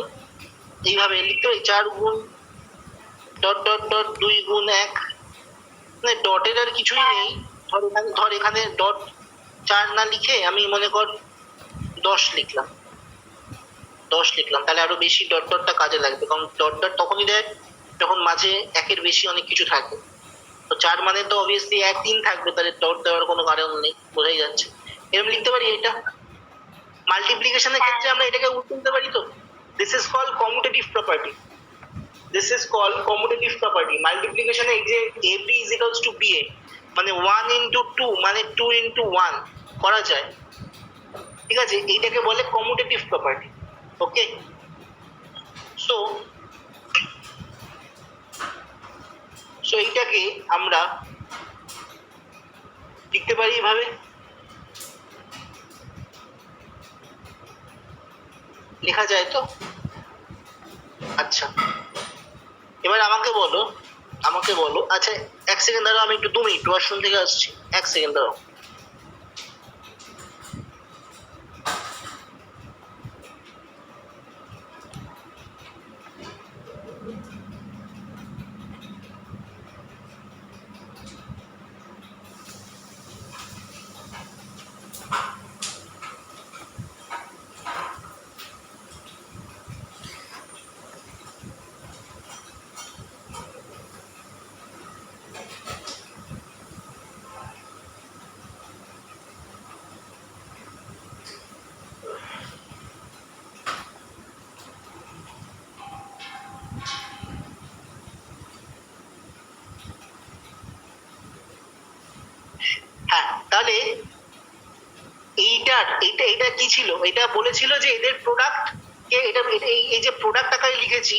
S5: এইভাবে লিখতে পারি 4 গুণ ডট ডট ডট 2 গুণ 1। মানে ডটের আর কিছুই নেই। ধর এখানে ডট 4 না লিখে আমি মনে কর 10 লিখলাম। তাহলে আরো বেশি ডট ডটটা কাজে লাগবে, কারণ ডট ডট তখনই দেয় যখন মাঝে একের বেশি অনেক কিছু থাকে। তো 4 মানে তো অবভিয়াসলি 1 3 থাকবে, তাহলে ডট দেওয়ার কোনো কারণ নেই, বোঝাই যাচ্ছে। এরকম লিখতে পারি এটা। মাল্টিপ্লিকেশনের ক্ষেত্রে আমরা এটাকে উল্টে দিতে পারি। তো this is called commutative property. মাল্টিপ্লিকেশনে এই যে ab is equals to ba, মানে 1 ইন্টু 2 মানে 2 ইন্টু 1 করা যায়। ঠিক আছে, এইটাকে বলে কমিউটেটিভ প্রপার্টি। ওকে, সো এইটাকে আমরা লিখতে পারি এভাবে। লেখা যায় তো? আচ্ছা, এবার আমাকে বলো। আচ্ছা 1 সেকেন্ড দাঁড়াও, আমি একটু 2 মিনিট ওয়াশরুম থেকে আসছি। 1 সেকেন্ড দাঁড়াও। হ্যাঁ, তাহলে এইটা কি ছিল? এটা বলেছিল যে এদের প্রোডাক্ট কে, এটা এই যে প্রোডাক্ট আকারে লিখেছি,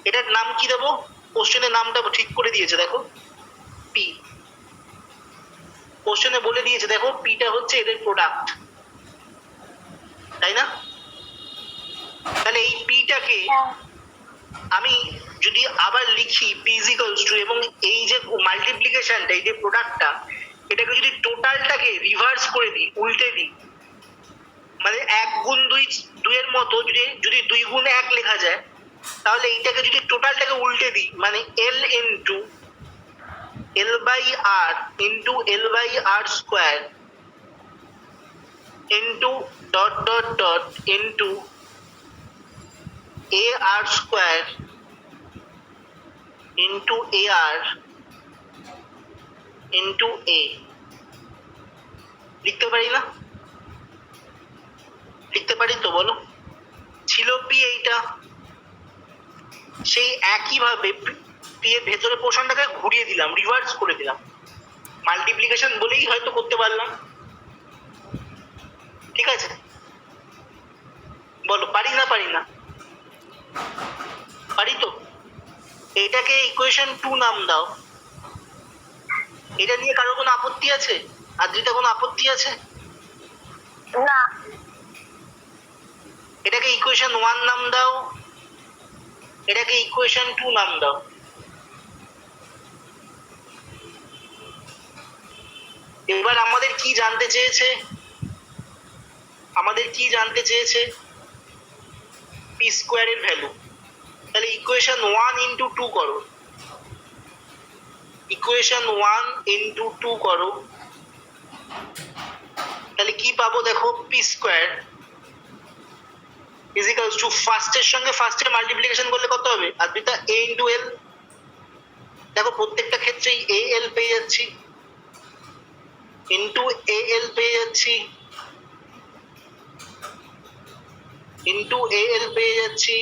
S5: এটার নাম কি দেবো? কোশ্চেনের নামটা ঠিক করে দিয়েছে দেখো, পি। কোশ্চেনে বলে দিয়েছে দেখো, পিটা হচ্ছে এদের প্রোডাক্ট, তাই না? তাহলে এই পিটাকে আমি যদি আবার লিখি পি ইজ ইকুয়ালস টু, এবং এই যে মাল্টিপ্লিকেশনটা, এই যে প্রোডাক্টটা, এটাকে যদি টোটালটাকে রিভার্স করে দিই, উল্টে দিই, মানে 1 গুণ 2 এর মতো যদি 2 গুণ 1 লেখা যায়, তাহলে এইটাকে যদি টোটালটাকে উল্টে দিই, মানে L into L by R into L by R square into dot dot dot into A R square into A R into A লিখতে পারি না? লিখতে পারি তো, বলো। ছিল পি এইটা, সেই একইভাবে পি এর ভেতরে পোর্শনটাকে ঘুরিয়ে দিলাম, রিভার্স করে দিলাম। মাল্টিপ্লিকেশন বলেই হয়তো করতে পারলাম। ঠিক আছে, বলো পারি না? পারি তো। এটাকে ইকুয়েশন 2 নাম দাও। এটা নিয়ে কারো কোনো আপত্তি আছে? আদ্রিতা কোনো আপত্তি আছে?
S2: না।
S5: এটাকে ইকুয়েশন 1 নাম দাও, এটাকে ইকুয়েশন 2 নাম দাও। এবার আমাদের কি জানতে চেয়েছে? পি পি স্কোয়ারের ভ্যালু। তাহলে ইকুয়েশন 1 ইন্টু 2 করো, ইকুয়েশন 1 ইন্টু 2 করো, তাহলে কি পাবো দেখো, পি স্কোয়ার ইজিক্যালস টু ফার্স্টের সঙ্গে ফার্স্টের মাল্টিপ্লিকেশন করলে কত হবে আদ্রিতা, এ ইন্টু এল। দেখো প্রত্যেকটা ক্ষেত্রেই এ এল পেয়ে যাচ্ছি, ইন্টু এ এল পেয়ে যাচ্ছি, ইন্টু এ এল পেয়ে যাচ্ছি,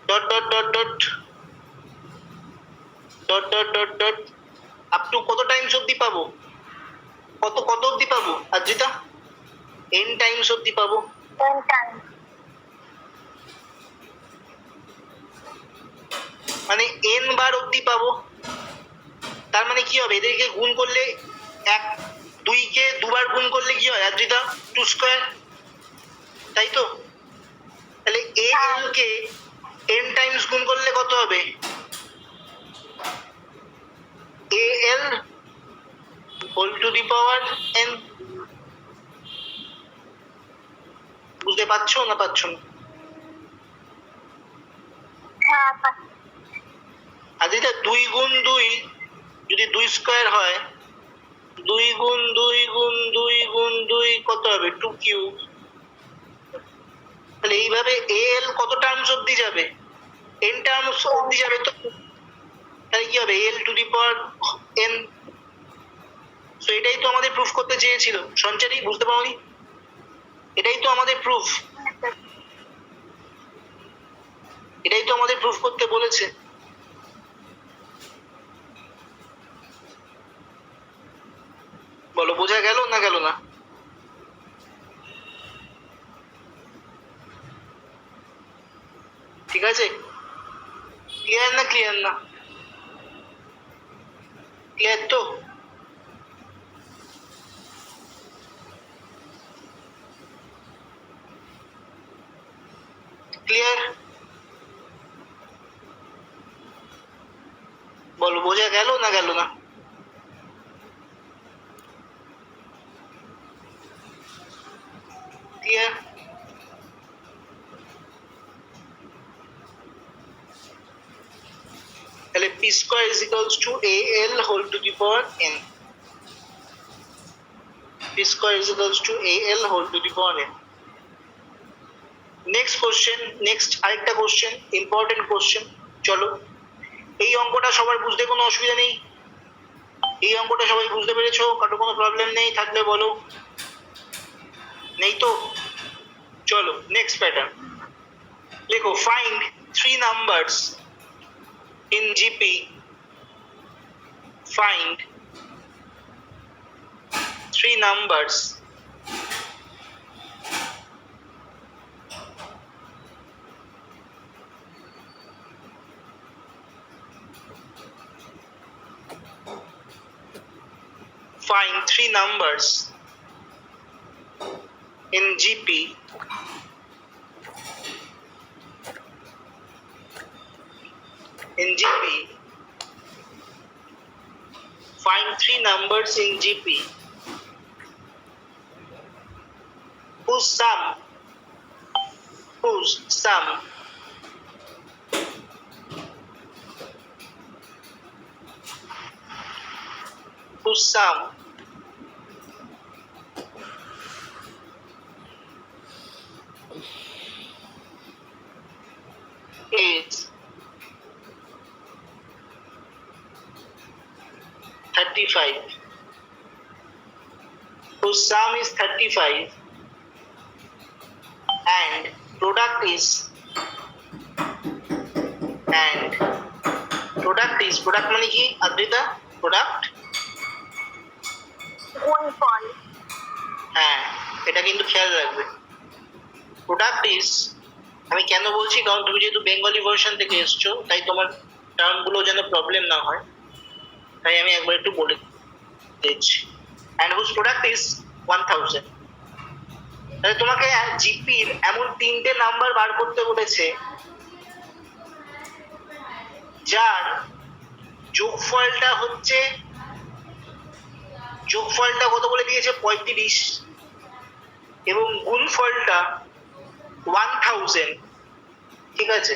S5: dot dot dot dot dot dot dot dot up to কত টাইমস অব্দি পাবো, কত কত অব্দি পাবো আদ্রিতা, এন টাইমস অব্দি পাবো।
S2: 10 times.
S5: মানে এন বার অব্দি পাবো। তার মানে কি হবে, এদেরকে গুণ করলে এক, দুইকে দুবার গুণ করলে কি হয় আদ্রিতা, 2 স্কোয়ার, তাই তো? তাহলে এ এল কে এন টাইমস গুণ করলে কত হবে, A L whole to the power N. বুঝতে পারছো না পারছো না
S2: হ্যাঁ,
S5: আদিতা, 2 গুণ 2 যদি 2 স্কোয়ার হয়, 2 গুণ 2 গুণ 2 গুণ 2 কত হবে, 2 কিউব। তাহলে এইভাবে এল কত টার্মস অব্দি যাবে, এন টার্মস অব্দি যাবে। তো তাহলে কি হবে, L to the power N. So এটাই তো আমাদের প্রুফ করতে চেয়েছিল সঞ্চারী, বুঝতে পারোনি? এটাই তো আমাদের প্রুফ, এটাই তো আমাদের প্রুফ করতে বলেছে। বলো বোঝা গেল না গেল না? ঠিক আছে, ক্লিয়ার না ক্লিয়ার না ক্লিয়ার তো? ক্লিয়ার? বলো বোঝা গেল না গেল না? ক্লিয়ার? তাহলে P square is equals to A L whole to the power N, P square is equals to A L whole to the power N. Next question, next আরেকটা কোশ্চেন, ইম্পর্টেন্ট কোশ্চেন। চলো, এই অঙ্কটা সবার বুঝতে কোনো অসুবিধা নেই? এই অঙ্কটা সবাই বুঝতে পেরেছো? কারো কোনো প্রবলেম নেই? থাকলে বলো। নেই তো? চলো নেক্সট প্যাটার্ন লেখো, find 3 numbers in GP, find 3 numbers find 3 numbers in GP find 3 numbers in GP whose sum is 35, whose sum is 35 and product is product মানে কি আদ্রিতা, প্রোডাক্ট?
S2: গুণফল।
S5: হ্যাঁ, এটা কিন্তু খেয়াল রাখবে। প্রোডাক্ট ইজ, আমি কেন বলছি, কারণ তুমি যেহেতু বেঙ্গলি ভার্সন থেকে এসছো, তাই তোমার টার্মগুলো যেন প্রবলেম না হয়, তাই আমি একবার একটু বলে দিচ্ছি। And whose product is 1000। তাহলে তোমাকে জিপির এমন 3টে নাম্বার বার করতে বলেছে যার যোগফলটা হচ্ছে যোগফলটা কত বলে দিয়েছে 35 এবং গুণফলটা 1000, ঠিক আছে,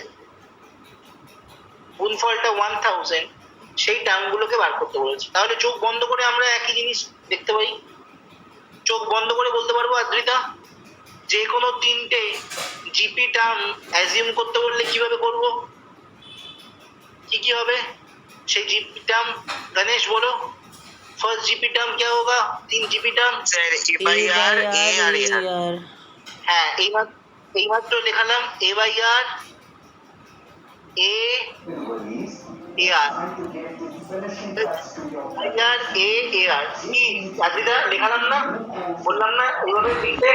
S5: গুণফলটা 1000, সেই টার্মগুলোকে বার করতে বলেছে। তাহলে চোখ বন্ধ করে আমরা একই জিনিস দেখতে পাই। চোখ বন্ধ করে বলতে পারবো আদ্রিতা, যে কোনো তিনটে জিপি টার্ম অ্যাজিউম করতে বললে কিভাবে করব, কি কি হবে সেই জিপি টার্ম? गणेश बोलो, फर्स्ट जीपी टर्म क्या होगा? 3 GP term
S4: sir A by R A R A R
S3: यार
S5: হ্যাঁ, এইমাত্র লেখালাম এ বাই আর এ এ আর আর এ এ আর কি আদ্রিতা লেখালাম না, বললাম না এইভাবে লিখতে?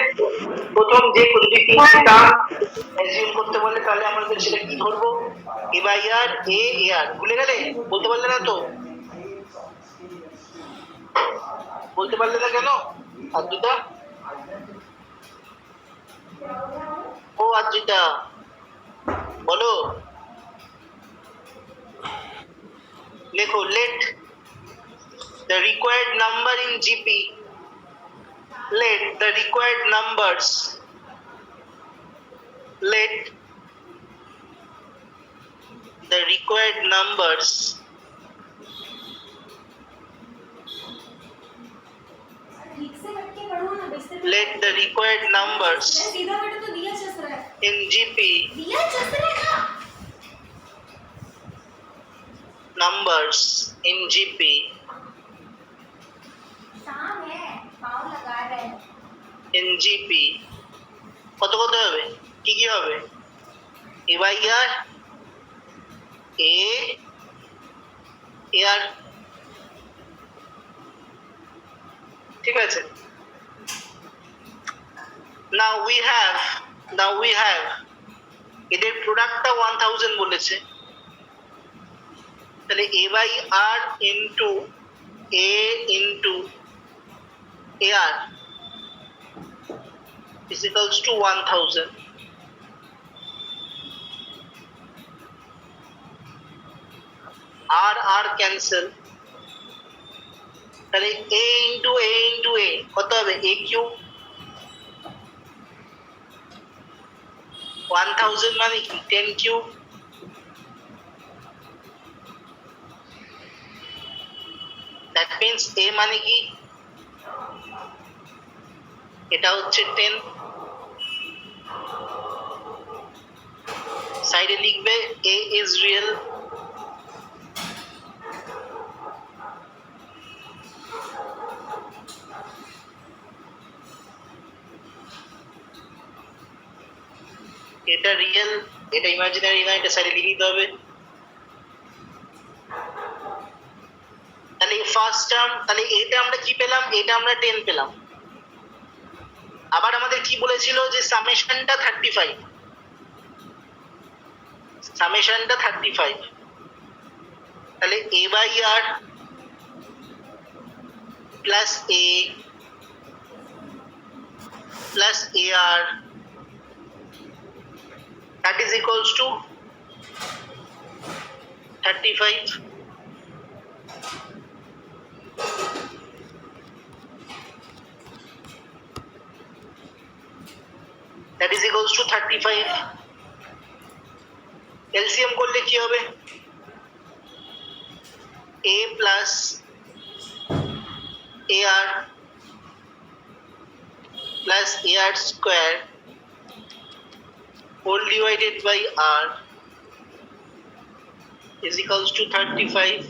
S5: প্রথম যে যদি তিনটে টার্ম অ্যাজিউম করতে বলে তাহলে আমাদের সেটা কি ধরবো? এ বাই আর এ এ আর। ভুলে গেলে? বলতে পারলে না তো? বলতে পারলে না কেন আদ্রিতা? ও আদ্রিতা বলো, লেখো, let the required number in GP, let the required numbers, let the required numbers
S6: ठीक से बैठ के पढ़ो ना, बिस्तर पे
S5: let the required numbers
S6: सीधा बैठो तो दिया चस रहा है,
S5: in GP,
S6: दिया चस रहा है ना।
S5: numbers in GP
S6: शाम है, पाँव लगा रहे हैं।
S5: in GP কত কত হবে, কি কি হবে? এ বাই আর এ এ আর, ঠিক আছে। now we have এদের প্রোডাক্টটা 1000 বলেছে, তাহলে A by R into A into A R is equals to 1000. আর আর ক্যান্সেল, তাহলে এ ইন্টু এ ইন্টু এ কত হবে? এ কিউব। 1000 মানে কি? 10 কিউব। দ্যাট মিনস এ মানে কি? এটা হচ্ছে 10, সাইডে লিখবে এ ইজ রিয়েল, এটা রিয়েল, এটা ইমাজিনারি না, এটা সাইডে লিখে দিতে হবে। তাহলে ফার্স্ট টার্ম, তাহলে এটা আমরা কি পেলাম? এটা আমরা 10 পেলাম। আবার আমাদের কি বলেছিল যে সামেশনটা 35, সামেশনটা 35, তাহলে A by R plus A plus A R that is equals to 35. That is equals to 35. LCM করলে কি হবে? a plus ar plus ar square whole divided by r is equals to 35.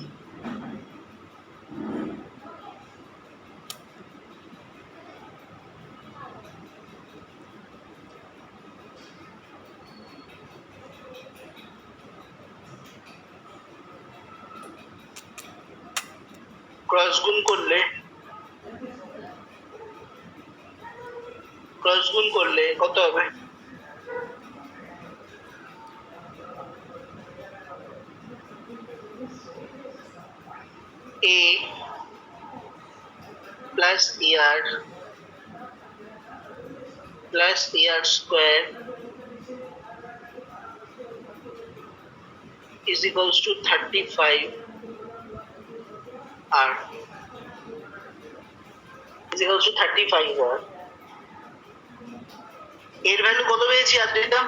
S5: Cross গুণ করলে কত হবে? a plus ar plus ar square is equals to 35 r. Is equal to 35R। এর value কত পেয়েছি আর এটা